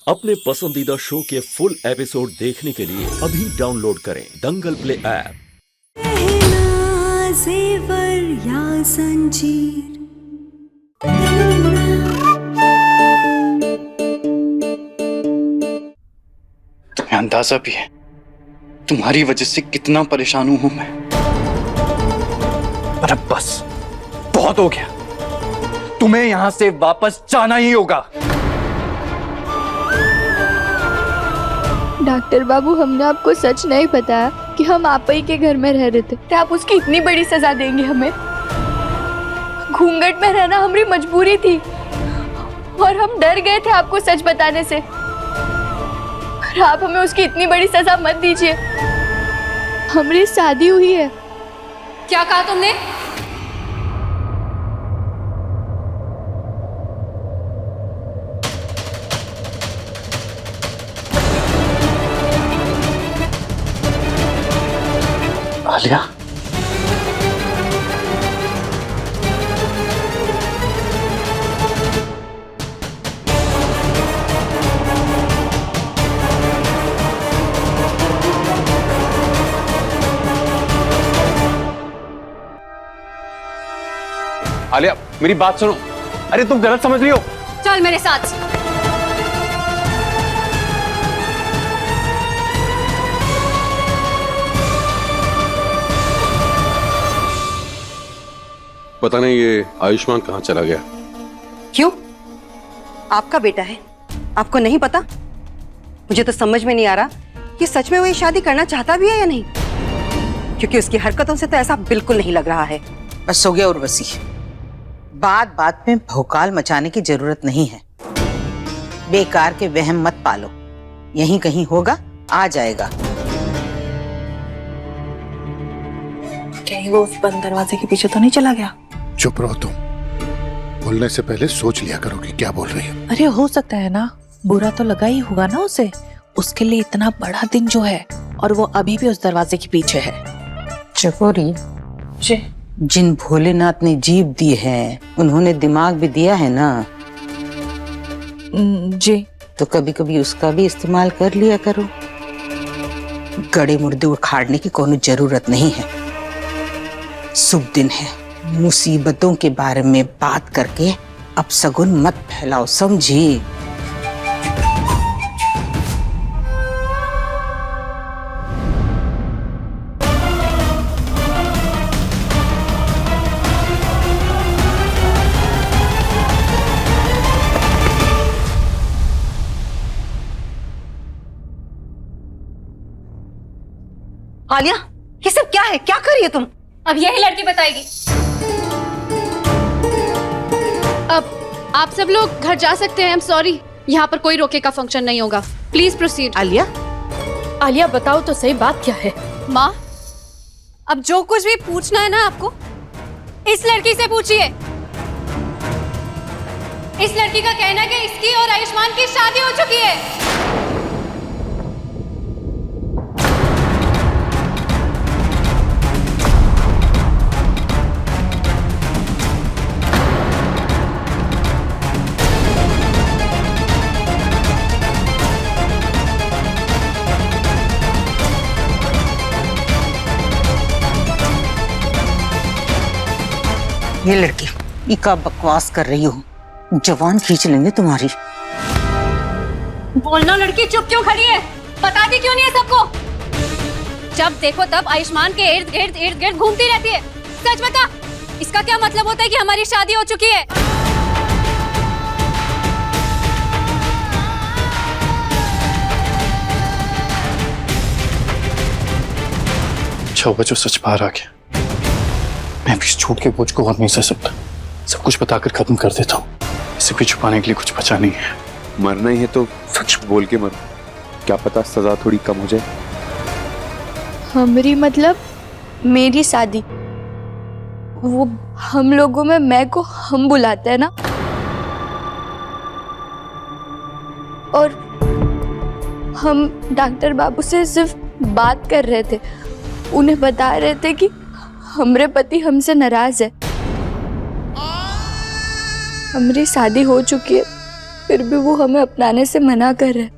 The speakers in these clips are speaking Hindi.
अपने पसंदीदा शो के फुल एपिसोड देखने के लिए अभी डाउनलोड करें दंगल प्ले ऐप। जेवर या संजीर तुम्हें अंदाजा भी है तुम्हारी वजह से कितना परेशान हूं मैं। पर अब बस बहुत हो गया, तुम्हें यहां से वापस जाना ही होगा। डॉक्टर बाबू, हमने आपको सच नहीं बताया कि हम आप ही के घर में रह रहे थे। क्या आप उसकी इतनी बड़ी सजा देंगे हमें? घूंघट में रहना हमारी मजबूरी थी और हम डर गए थे आपको सच बताने से। पर आप हमें उसकी इतनी बड़ी सजा मत दीजिए। हमारी शादी हुई है। क्या कहा तुमने? आलिया, आलिया मेरी बात सुनो। अरे तुम गलत समझ रही हो। चल मेरे साथ। पता नहीं ये आयुष्मान कहाँ चला गया। क्यों? आपका बेटा है, आपको नहीं पता? मुझे तो समझ में नहीं आ रहा कि सच में वो ये शादी करना चाहता भी है या नहीं, क्योंकि उसकी हरकतों से तो ऐसा बिल्कुल नहीं लग रहा है। बस हो गया उर्वशी, बात बात में भौकाल मचाने की जरूरत नहीं है। बेकार के वहम मत पालो, यहीं कहीं होगा, आ जाएगा। कहीं वो उस बंद दरवाजे के पीछे तो नहीं चला गया? चुप रहो तुम, बोलने से पहले सोच लिया करो कि क्या बोल रही है। अरे हो सकता है ना, बुरा तो लगा ही होगा ना उसे। उसके लिए इतना बड़ा दिन जो है, और वो अभी भी उस दरवाजे के पीछे है। चकोरी जी, जिन भोलेनाथ ने जीभ दी है उन्होंने दिमाग भी दिया है ना। जी, तो कभी कभी उसका भी इस्तेमाल कर लिया करो। गड़े मुर्दे उखाड़ने की कोनो जरूरत नहीं है। शुभ दिन है, मुसीबतों के बारे में बात करके अब सगुन मत फैलाओ, समझी? आलिया, ये सब क्या है? क्या कर रही है तुम? अब यही लड़की बताएगी। अब आप सब लोग घर जा सकते हैं। आई एम सॉरी, यहाँ पर कोई रोके का फंक्शन नहीं होगा। Please proceed. आलिया, आलिया बताओ तो सही बात क्या है? माँ, अब जो कुछ भी पूछना है ना आपको, इस लड़की से पूछिए। इस लड़की का कहना है कि इसकी और आयुष्मान की शादी हो चुकी है। ये लड़की इका बकवास कर रही हो, जवान खींच लेंगे तुम्हारी। बोलना लड़की, चुप क्यों खड़ी है? बताती क्यों नहीं है सबको? जब देखो तब आयुष्मान के इर्द गिर्द घूमती रहती है। सच बता, इसका क्या मतलब होता है कि हमारी शादी हो चुकी है? अच्छा हुआ जो सच बाहर आ गया। मैं भी इस झूठ के बोझ को और नहीं सह सकता। सब कुछ बताकर खत्म कर देता हूँ। इसे भी छुपाने के लिए कुछ बचा नहीं है। मरना ही है तो सच बोल के मरो, क्या पता सजा थोड़ी कम हो जाए। हमारी मतलब मेरी शादी, वो हम लोगों में मैं को हम बुलाते हैं ना। और हम डॉक्टर बाबू से सिर्फ बात कर रहे थे, उन्हें बता रहे थे कि हमारे पति हमसे नाराज है, हमारी शादी हो चुकी है, फिर भी वो हमें अपनाने से मना कर रहे हैं।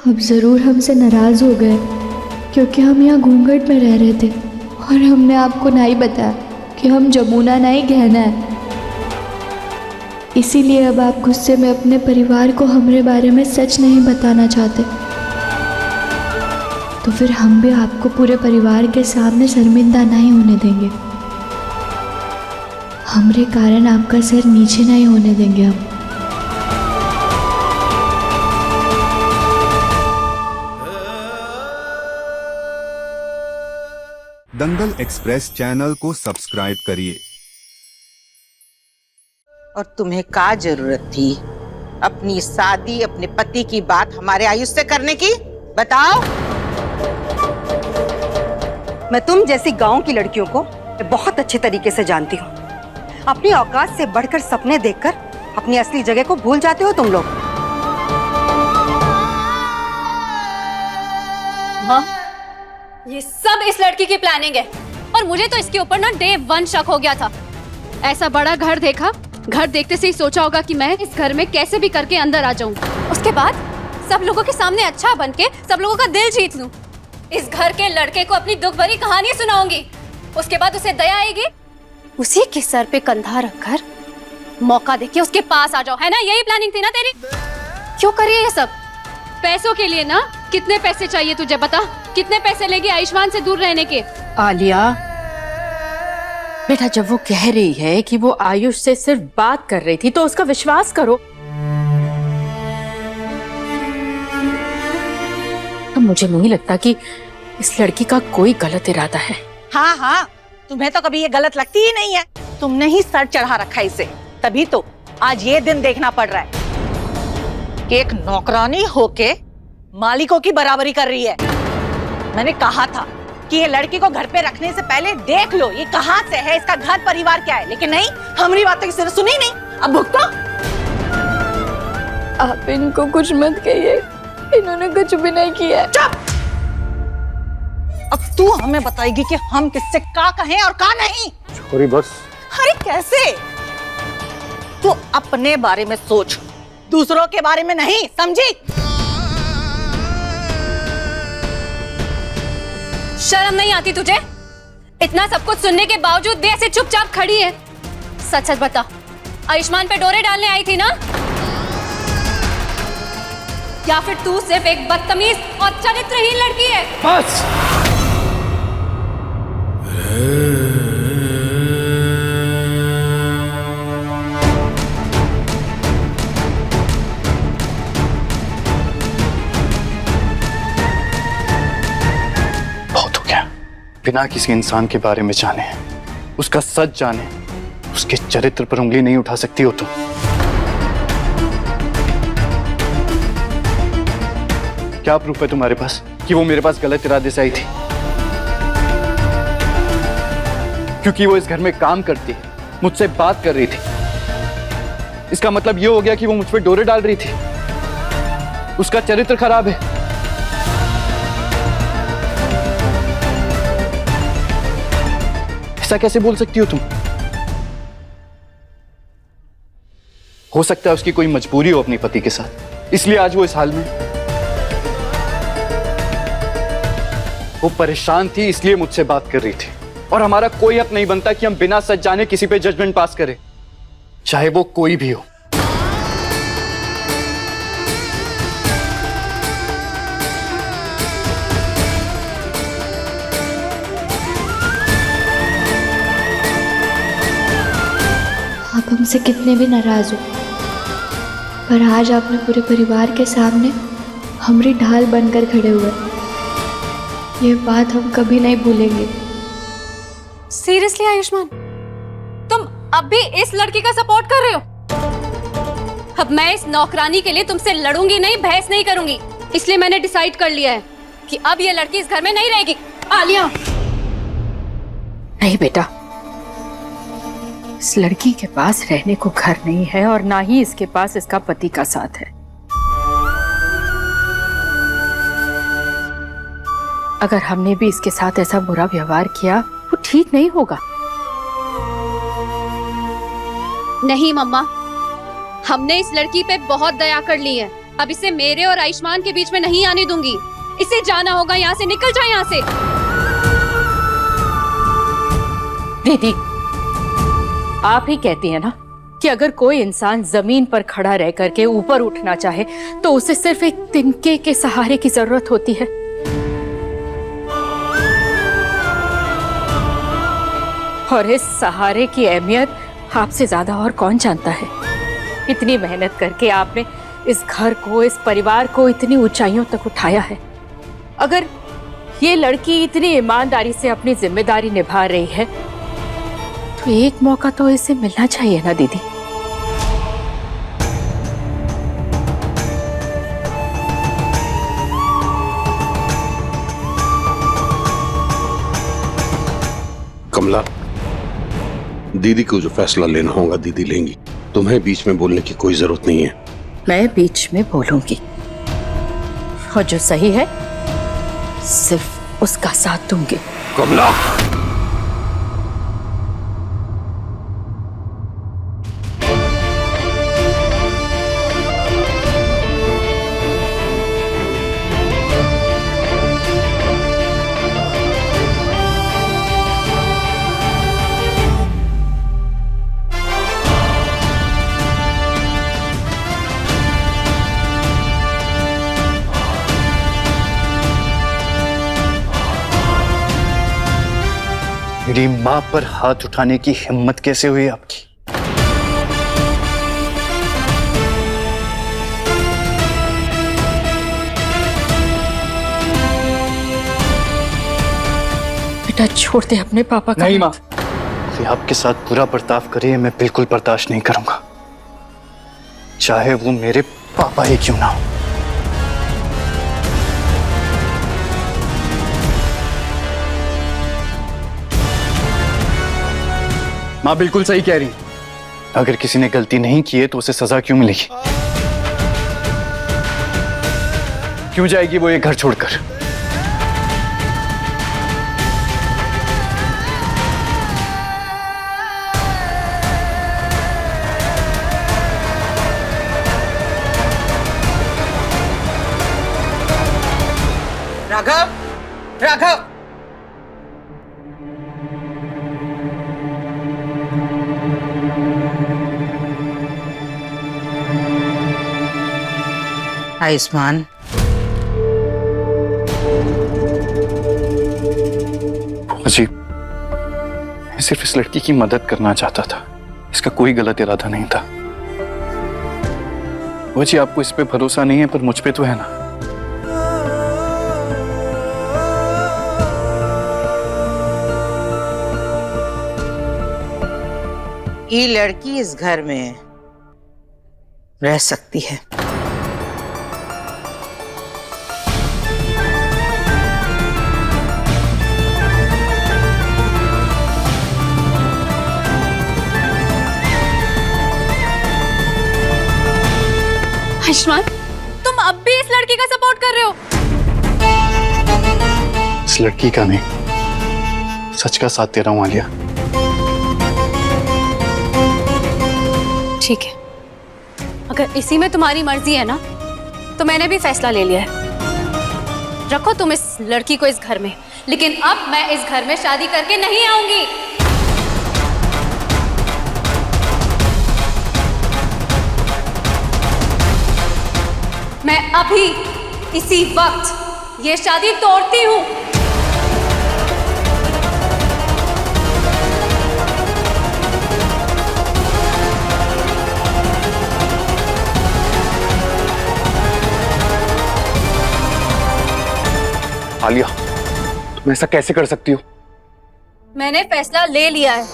अब जरूर हमसे नाराज हो गए क्योंकि हम यहाँ घूंघट में रह रहे थे और हमने आपको नहीं बताया कि हम जमुना नहीं गहना है। इसीलिए अब आप गुस्से में अपने परिवार को हमारे बारे में सच नहीं बताना चाहते, तो फिर हम भी आपको पूरे परिवार के सामने शर्मिंदा नहीं होने देंगे। हमारे कारण आपका सिर नीचे नहीं होने देंगे हम। दंगल एक्सप्रेस चैनल को सब्सक्राइब करिए। और तुम्हें क्या जरूरत थी अपनी शादी अपने पति की बात हमारे आयुष से करने की? बताओ। मैं तुम जैसी गांव की लड़कियों को बहुत अच्छे तरीके से जानती हूँ। अपनी औकात से बढ़कर सपने देखकर अपनी असली जगह को भूल जाते हो तुम लोग। माँ, ये सब इस लड़की की प्लानिंग है और मुझे तो इसके ऊपर ना डे 1 शक हो गया था। ऐसा बड़ा घर देखा, घर देखते से ही सोचा होगा कि मैं इस घर में कैसे भी करके अंदर आ जाऊं। उसके बाद सब लोगों के सामने अच्छा बन के सब लोगों का दिल जीत लूं। इस घर के लड़के को अपनी दुख भरी कहानी सुनाऊंगी। उसके बाद उसे दया आएगी, उसी के सर पे कंधा रखकर मौका देके उसके पास आ जाओ। है ना, यही प्लानिंग थी ना तेरी? क्यों करिए ये सब? पैसों के लिए ना। कितने पैसे चाहिए तुझे बता? कितने पैसे लेगी आयुष्मान से दूर रहने के? आलिया बेटा, जब वो कह रही है कि वो आयुष से सिर्फ बात कर रही थी तो उसका विश्वास करो। तो मुझे नहीं लगता कि इस लड़की का कोई गलत इरादा है। हाँ हाँ, तुम्हें तो कभी ये गलत लगती ही नहीं है। तुमने ही सर चढ़ा रखा है इसे, तभी तो आज ये दिन देखना पड़ रहा है कि एक नौकरानी होके मालिकों की बराबरी कर रही है। मैंने कहा था कि ये लड़की को घर पे रखने से पहले देख लो ये कहाँ से है, इसका घर परिवार क्या है, लेकिन नहीं, हमारी बात तो किसी ने सुनी नहीं। अब भुगतो। आप इनको कुछ मत कहिए, इन्होंने कुछ भी नहीं किया। चुप। अब तू हमें बताएगी कि हम किससे का कहें और का नहीं। छोरी बस। अरे कैसे? तू अपने बारे में सोच, दूसरों के बारे में नहीं, समझी? शर्म नहीं आती तुझे? इतना सब कुछ सुनने के बावजूद भी ऐसे चुपचाप खड़ी है। सच सच बता, आयुष्मान पे डोरे डालने आई थी ना? या फिर तू सिर्फ एक बदतमीज और चरित्रहीन लड़की है? बस। बहुत हो गया। बिना किसी इंसान के बारे में जाने, उसका सच जाने, उसके चरित्र पर उंगली नहीं उठा सकती हो तुम। क्या प्रूफ है तुम्हारे पास कि वो मेरे पास गलत इरादे से आई थी? क्योंकि वो इस घर में काम करती है, मुझसे बात कर रही थी, इसका मतलब ये हो गया कि वो मुझ पर डोरे डाल रही थी। उसका चरित्र खराब है। ऐसा कैसे बोल सकती हो तुम? हो सकता है उसकी कोई मजबूरी हो अपने पति के साथ, इसलिए आज वो इस हाल में। वो परेशान थी इसलिए मुझसे बात कर रही थी, और हमारा कोई हक नहीं बनता कि हम बिना सच जाने किसी पे जजमेंट पास करें, चाहे वो कोई भी हो। आप हमसे कितने भी नाराज हो, पर आज आपने पूरे परिवार के सामने हमारी ढाल बनकर खड़े हुए। ये बात हम कभी नहीं भूलेंगे। सीरियसली आयुष्मान, तुम अब भी इस लड़की का सपोर्ट कर रहे हो? अब मैं इस नौकरानी के लिए तुमसे लड़ूंगी नहीं, बहस नहीं करूंगी। इसलिए मैंने डिसाइड कर लिया है कि अब ये लड़की इस घर में नहीं रहेगी। आलिया। नहीं बेटा, इस लड़की के पास रहने को घर नहीं है और ना ही इसके पास इसका पति का साथ है। अगर हमने भी इसके साथ ऐसा बुरा व्यवहार किया वो ठीक नहीं होगा। नहीं मम्मा, हमने इस लड़की पे बहुत दया कर ली है। अब इसे मेरे और आयुष्मान के बीच में नहीं आने दूंगी। इसे जाना होगा, यहाँ से निकल जाए यहाँ से। दीदी, आप ही कहती हैं ना कि अगर कोई इंसान जमीन पर खड़ा रह करके ऊपर उठना चाहे तो उसे सिर्फ एक तिनके के सहारे की जरूरत होती है। और इस सहारे की अहमियत आपसे ज्यादा और कौन जानता है। इतनी मेहनत करके आपने इस घर को, इस परिवार को इतनी ऊंचाइयों तक उठाया है। अगर ये लड़की इतनी ईमानदारी से अपनी जिम्मेदारी निभा रही है तो एक मौका तो इसे मिलना चाहिए ना दीदी। कमला, दीदी को जो फैसला लेना होगा दीदी लेंगी। तुम्हें बीच में बोलने की कोई जरूरत नहीं है। मैं बीच में बोलूंगी और जो सही है सिर्फ उसका साथ दूंगी। कमला, मेरी माँ पर हाथ उठाने की हिम्मत कैसे हुई आपकी? बेटा छोड़ दे अपने पापा का। नहीं माँ, ये आपके साथ बुरा बर्ताव करे मैं बिल्कुल बर्दाश्त नहीं करूंगा, चाहे वो मेरे पापा ही क्यों ना हो। माँ बिल्कुल सही कह रही। अगर किसी ने गलती नहीं की है तो उसे सजा क्यों मिलेगी? क्यों जाएगी वो ये घर छोड़कर? राघव, राघव, आयुष्मान, जी मैं सिर्फ इस लड़की की मदद करना चाहता था, इसका कोई गलत इरादा नहीं था। वो जी आपको इस पे भरोसा नहीं है पर मुझ पे तो है ना। ये लड़की इस घर में रह सकती है। आयुष्मान, तुम अब भी इस लड़की का सपोर्ट कर रहे हो? इस लड़की का नहीं, सच का साथ दे रहा हूं आलिया। ठीक है, अगर इसी में तुम्हारी मर्जी है ना तो मैंने भी फैसला ले लिया है। रखो तुम इस लड़की को इस घर में, लेकिन अब मैं इस घर में शादी करके नहीं आऊंगी। मैं अभी इसी वक्त ये शादी तोड़ती हूँ। आलिया, तुम ऐसा कैसे कर सकती हो? मैंने फैसला ले लिया है।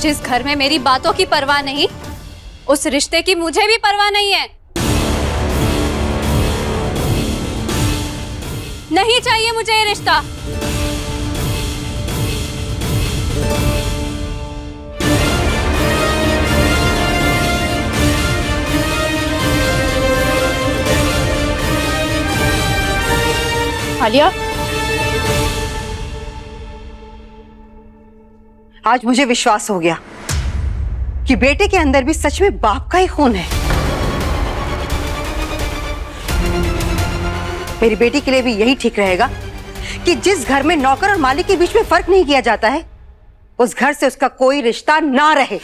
जिस घर में मेरी बातों की परवाह नहीं, उस रिश्ते की मुझे भी परवाह नहीं है। नहीं चाहिए मुझे ये रिश्ता। आलिया, आज मुझे विश्वास हो गया कि बेटे के अंदर भी सच में बाप का ही खून है। मेरी बेटी के लिए भी यही ठीक रहेगा कि जिस घर में नौकर और मालिक के बीच में फर्क नहीं किया जाता है, उस घर से उसका कोई रिश्ता ना रहे।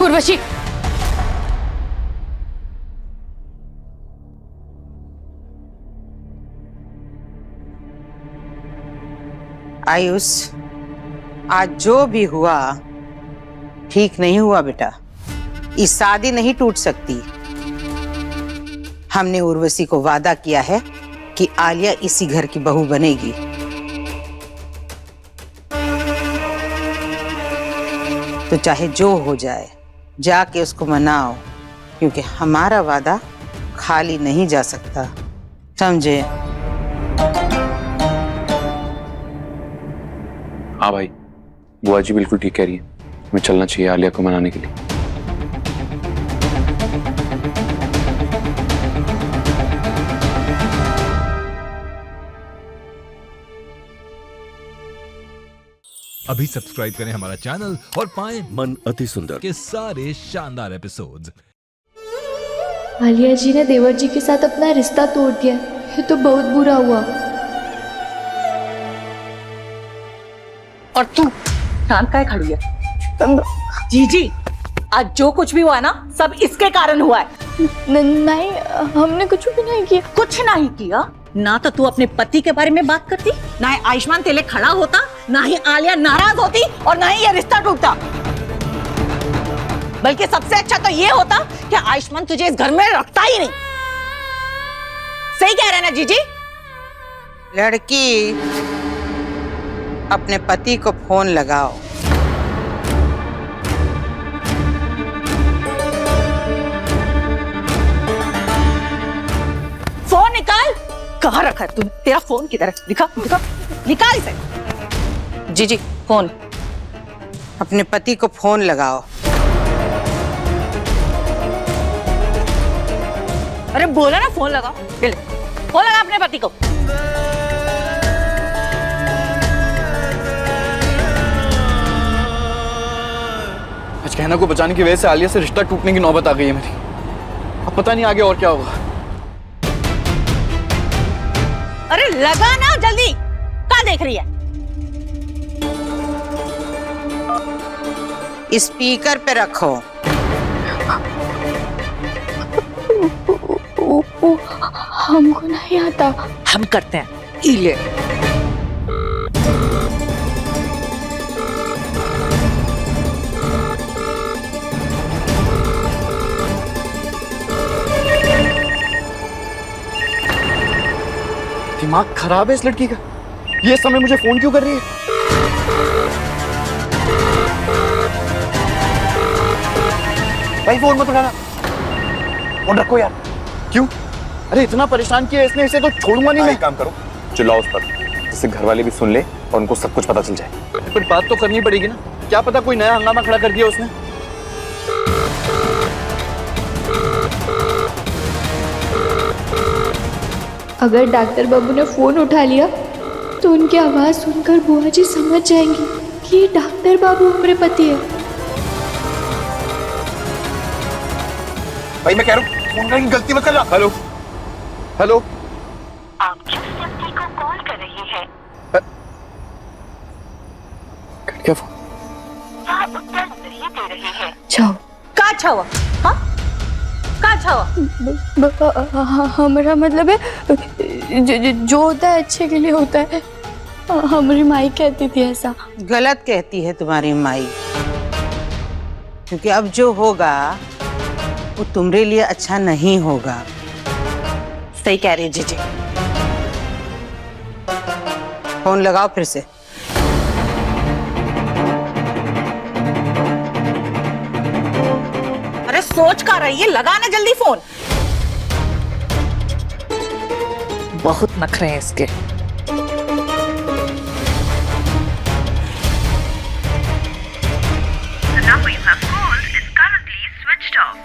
उर्वशी, आयुष, आज जो भी हुआ ठीक नहीं हुआ बेटा। ये शादी नहीं टूट सकती। हमने उर्वशी को वादा किया है कि आलिया इसी घर की बहू बनेगी। तो चाहे जो हो जाए, जाके उसको मनाओ, क्योंकि हमारा वादा खाली नहीं जा सकता, समझे? हाँ भाई, बुआ जी बिल्कुल ठीक कह रही है। हमें चलना चाहिए आलिया को मनाने के लिए। अभी सब्सक्राइब करें हमारा चैनल और पाएं मन अति सुंदर के सारे शानदार एपिसोड्स। आलिया जी ने देवर जी के साथ अपना रिश्ता तोड़ दिया। ये तो बहुत बुरा हुआ। और तू शांत काहे खड़ी है? जीजी, आज जो कुछ भी हुआ ना, सब इसके कारण हुआ है। नहीं, हमने कुछ भी नहीं किया। कुछ नहीं किया ना तो तू अपने पति के बारे में बात करती, ना ही आयुष्मान तेरे लिए खड़ा होता, ना ही आलिया नाराज होती, और ना ही ये रिश्ता टूटता। बल्कि सबसे अच्छा तो ये होता कि आयुष्मान तुझे इस घर में रखता ही नहीं। सही कह रहे हैं ना जीजी? लड़की, अपने पति को फोन लगाओ। फोन निकाल। कहाँ रखा है तूने? तेरा फोन किधर है? दिखा दिखा, निकाल इसे। जी फोन। अपने पति को फोन लगाओ। अरे बोला ना फोन लगाओ। फोन लगा अपने पति को। आज कहना को बचाने की वजह से आलिया से रिश्ता टूटने की नौबत आ गई है मेरी। अब पता नहीं आगे और क्या होगा। अरे लगा ना जल्दी। क्या देख रही है? स्पीकर पे रखो। हमको नहीं आता। हम करते हैं। ये दिमाग खराब है इस लड़की का। ये समय मुझे फोन क्यों कर रही है? भाई फोन मत उठाना। फोन रखो यार। क्यों? अरे इतना परेशान किया इसने, इसे तो छोड़ूंगा नहीं मैं। काम करो, चिल्लाओ उस पर, जिससे घर वाले भी सुन ले और उनको सब कुछ पता चल जाए। पर बात तो करनी पड़ेगी ना। क्या पता कोई नया हंगामा खड़ा कर दिया उसने। अगर डॉक्टर बाबू ने फोन उठा लिया तो उनकी आवाज सुनकर बुआ जी समझ जाएंगी कि ये डॉक्टर बाबू हमारे पति है। भाई मैं कह रहा हूँ फोन करने की गलती मत करना। हेलो हेलो, आप जिस व्यक्ति को कॉल कर रहे हैं क्या फोन? वह उत्तर नहीं दे रहे हैं। जाओ। का छावा? हाँ? का छावा? हमारा मतलब है जो होता है अच्छे के लिए होता है। हमारी माई कहती थी ऐसा। गलत कहती है तुम्हारी माई, क्योंकि अब जो होगा वो तुम्हारे लिए अच्छा नहीं होगा। सही कह रही है जीजी। फोन लगाओ फिर से। अरे सोच का रही है, लगाना जल्दी फोन। बहुत नखरे हैं इसके। The number you have called is currently switched off.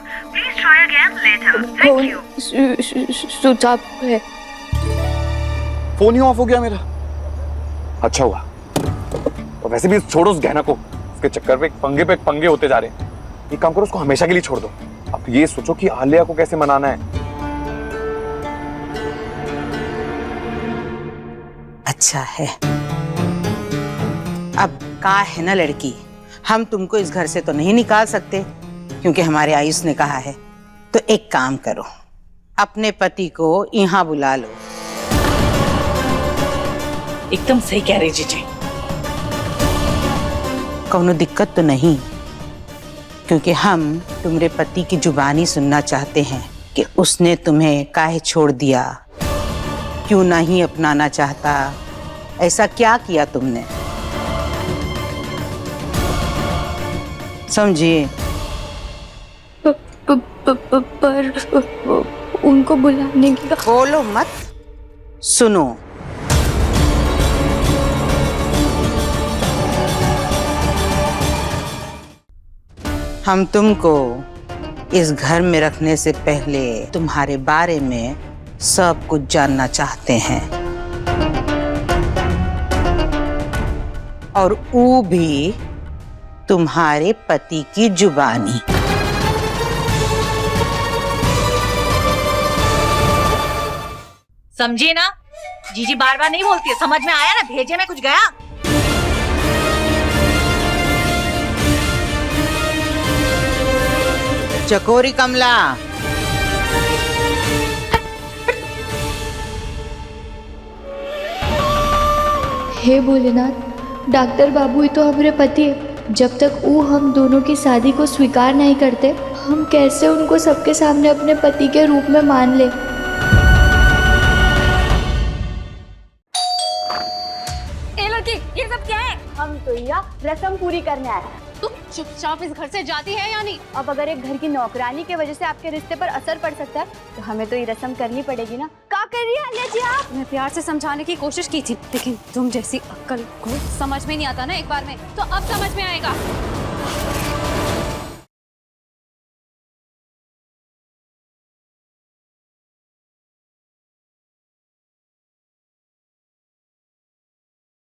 try again later. Thank you. Switch off है। फोन ही ऑफ हो गया मेरा। अच्छा हुआ। और वैसे भी छोड़ो उस गहना को, उसके चक्कर पे पंगे होते जा रहे हैं। एक काम करो, उसको हमेशा के लिए छोड़ दो। अब ये सोचो कि आलिया को कैसे मनाना है। अच्छा है, अब का है ना लड़की, हम तुमको इस घर से तो नहीं निकाल सकते क्योंकि हमारे आयुष ने कहा है। तो एक काम करो, अपने पति को यहाँ बुला लो। एकदम सही कह रही जीजी। कोनो दिक्कत तो नहीं, क्योंकि हम तुम्हारे पति की जुबानी सुनना चाहते हैं कि उसने तुम्हें काहे छोड़ दिया, क्यों नहीं अपनाना चाहता, ऐसा क्या किया तुमने। समझिए। पर उनको बुलाने की बोलो मत, सुनो। हम तुमको इस घर में रखने से पहले तुम्हारे बारे में सब कुछ जानना चाहते हैं, और वो भी तुम्हारे पति की जुबानी। समझिए ना, जीजी बार बार नहीं बोलती है, समझ में आया ना, भेजे में कुछ गया। चकोरी कमला, हे भोलेनाथ, डॉक्टर बाबू ही तो हमारे पति है। जब तक वो हम दोनों की शादी को स्वीकार नहीं करते, हम कैसे उनको सबके सामने अपने पति के रूप में मान ले। ये सब क्या है? हम तो यहाँ रस्म पूरी करने आए हैं। तुम चुपचाप इस घर से जाती है या नहीं? अब अगर एक घर की नौकरानी की वजह से आपके रिश्ते पर असर पड़ सकता है तो हमें तो ये रस्म करनी पड़ेगी ना। क्या कर रही है आलिया जी आप? मैं प्यार से समझाने की कोशिश की थी, लेकिन तुम जैसी अक्ल को समझ में नहीं आता ना एक बार में, तो अब समझ में आएगा।